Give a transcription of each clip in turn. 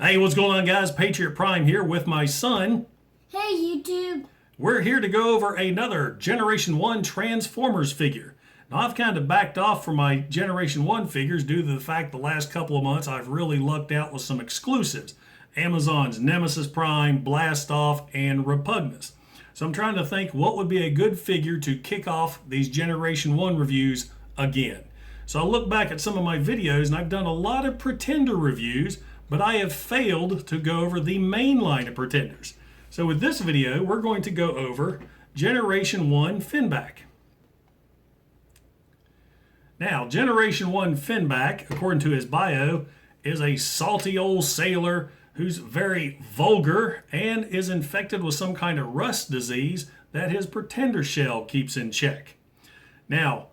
Hey, what's going on, guys? Patriot Prime here with my son. Hey, YouTube. We're here to go over another Generation 1 Transformers figure. Now, I've kind of backed off from my Generation 1 figures due to the fact the last couple of months I've really lucked out with some exclusives. Amazon's Nemesis Prime, Blastoff, and Repugnus. So I'm trying to think what would be a good figure to kick off these Generation 1 reviews again. So I look back at some of my videos and I've done a lot of Pretender reviews, but I have failed to go over the main line of Pretenders. So with this video, we're going to go over Generation 1 Finback. Now, Generation 1 Finback, according to his bio, is a salty old sailor who's very vulgar and is infected with some kind of rust disease that his Pretender shell keeps in check. Now,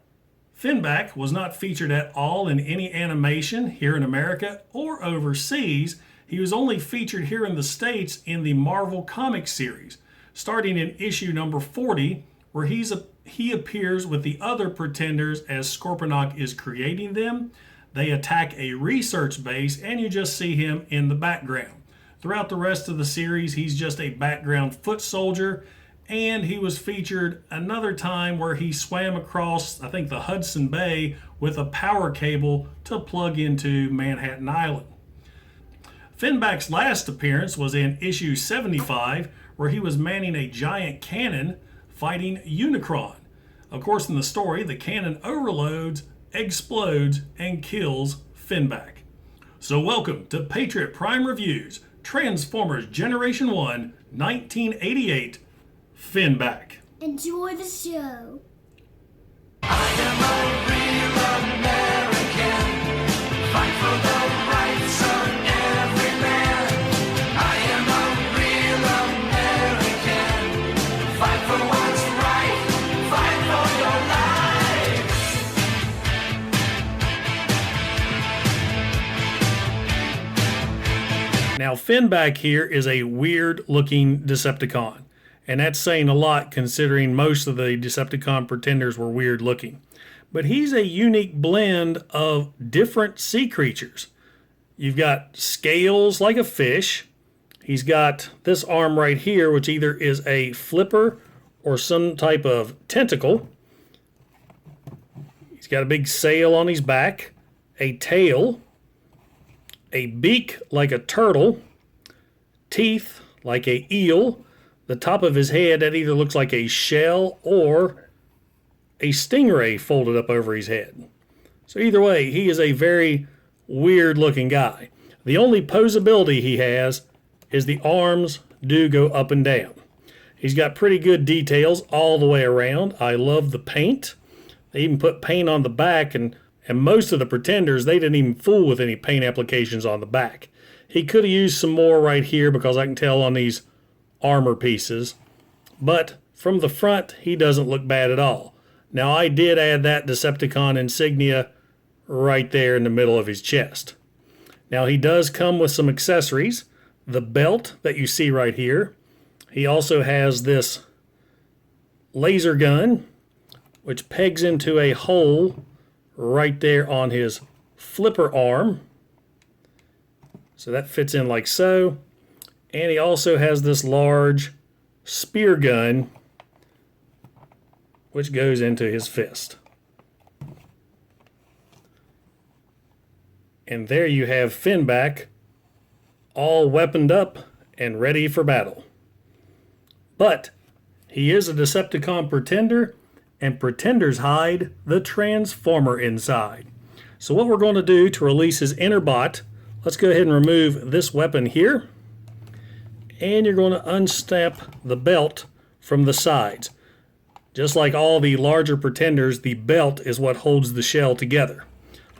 Finback was not featured at all in any animation here in America or overseas. He was only featured here in the States in the Marvel Comics series, starting in issue number 40, where he appears with the other Pretenders as Scorponok is creating them. They attack a research base, and you just see him in the background. Throughout the rest of the series, he's just a background foot soldier. And he was featured another time where he swam across, I think, the Hudson Bay with a power cable to plug into Manhattan Island. Finback's last appearance was in issue 75, where he was manning a giant cannon fighting Unicron. Of course, in the story, the cannon overloads, explodes, and kills Finback. So welcome to Patriot Prime Reviews, Transformers Generation 1, 1988, Finback. Enjoy the show. I am a real American, fight for the rights of every man. I am a real American, fight for what's right, fight for your life. Now, Finback here is a weird-looking Decepticon. And that's saying a lot considering most of the Decepticon Pretenders were weird looking. But he's a unique blend of different sea creatures. You've got scales like a fish. He's got this arm right here, which either is a flipper or some type of tentacle. He's got a big sail on his back, a tail, a beak like a turtle, teeth like an eel. The top of his head, that either looks like a shell or a stingray folded up over his head. So either way, he is a very weird looking guy. The only posability he has is the arms do go up and down. He's got pretty good details all the way around. I love the paint. They even put paint on the back, and most of the Pretenders, they didn't even fool with any paint applications on the back. He could have used some more right here because I can tell on these armor pieces, but from the front he doesn't look bad at all. Now, I did add that Decepticon insignia right there in the middle of his chest. Now, he does come with some accessories. The belt that you see right here. He also has this laser gun which pegs into a hole right there on his flipper arm, so that fits in like so. And he also has this large spear gun, which goes into his fist. And there you have Finback, all weaponed up and ready for battle. But he is a Decepticon Pretender, and Pretenders hide the Transformer inside. So what we're going to do to release his inner bot, let's go ahead and remove this weapon here. And you're going to unsnap the belt from the sides. Just like all the larger Pretenders, the belt is what holds the shell together.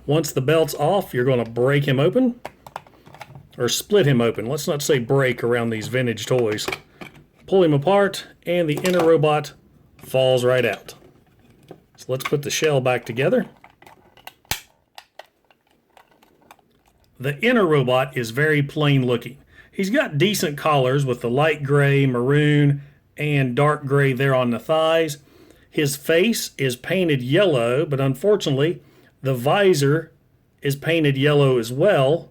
Once the belt's off, you're going to break him open, or split him open. Let's not say break around these vintage toys. Pull him apart, and the inner robot falls right out. So let's put the shell back together. The inner robot is very plain looking. He's got decent collars with the light gray, maroon, and dark gray there on the thighs. His face is painted yellow, but unfortunately, the visor is painted yellow as well,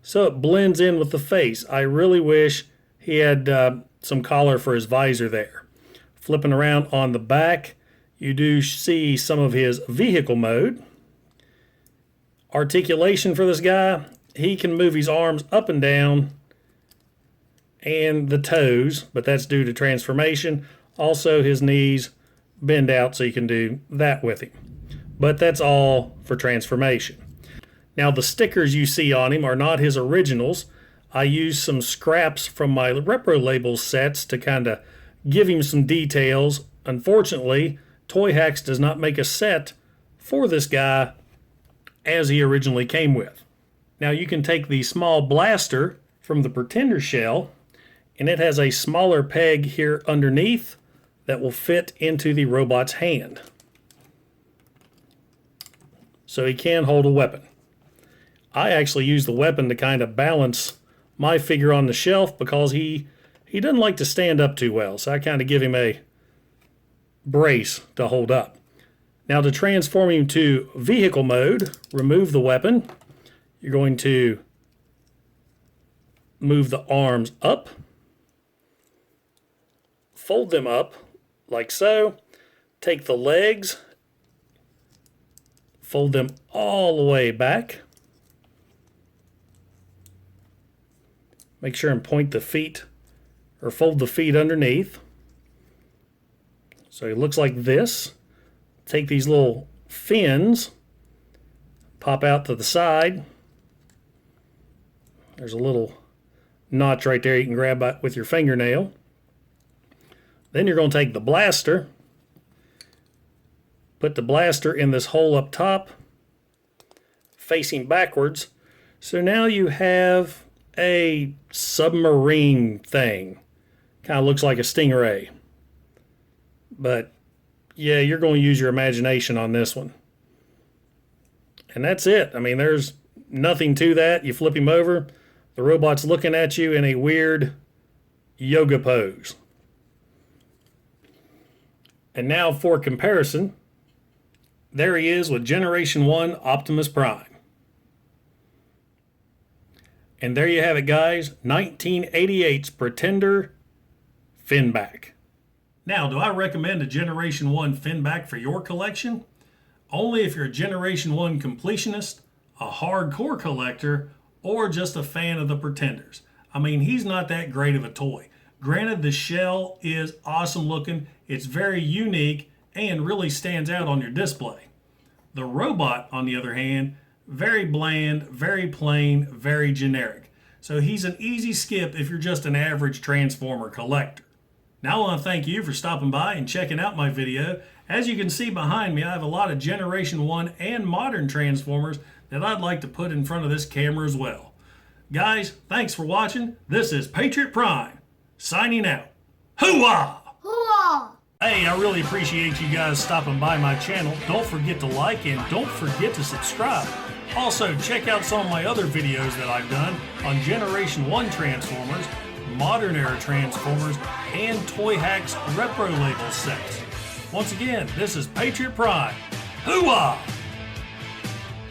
so it blends in with the face. I really wish he had some collar for his visor there. Flipping around on the back, you do see some of his vehicle mode. Articulation for this guy, he can move his arms up and down and the toes, but that's due to transformation. Also, his knees bend out so you can do that with him. But that's all for transformation. Now, the stickers you see on him are not his originals. I used some scraps from my Repro Labels sets to kind of give him some details. Unfortunately, Toy Hacks does not make a set for this guy as he originally came with. Now, you can take the small blaster from the Pretender shell, and it has a smaller peg here underneath that will fit into the robot's hand. So he can hold a weapon. I actually use the weapon to kind of balance my figure on the shelf because he doesn't like to stand up too well. So I kind of give him a brace to hold up. Now, to transform him to vehicle mode, remove the weapon. You're going to move the arms up, fold them up like so, take the legs, fold them all the way back. Make sure and point the feet, or fold the feet underneath. So it looks like this. Take these little fins, pop out to the side. There's a little notch right there you can grab with your fingernail. Then you're going to take the blaster, put the blaster in this hole up top, facing backwards. So now you have a submarine thing. Kind of looks like a stingray. But yeah, you're going to use your imagination on this one. And that's it. I mean, there's nothing to that. You flip him over, the robot's looking at you in a weird yoga pose. And now for comparison, there he is with Generation 1 Optimus Prime. And there you have it, guys, 1988's Pretender Finback. Now, do I recommend a Generation 1 Finback for your collection? Only if you're a Generation 1 completionist, a hardcore collector, or just a fan of the Pretenders. I mean, he's not that great of a toy. Granted, the shell is awesome looking, it's very unique, and really stands out on your display. The robot, on the other hand, very bland, very plain, very generic. So he's an easy skip if you're just an average Transformer collector. Now I want to thank you for stopping by and checking out my video. As you can see behind me, I have a lot of Generation 1 and modern Transformers that I'd like to put in front of this camera as well. Guys, thanks for watching. This is Patriot Prime, signing out. Hoo-ah! Hooah! Hey, I really appreciate you guys stopping by my channel. Don't forget to like and don't forget to subscribe. Also, check out some of my other videos that I've done on Generation 1 Transformers, Modern Era Transformers, and Toy Hacks Repro Label sets. Once again, this is Patriot Prime. Hoo-ah!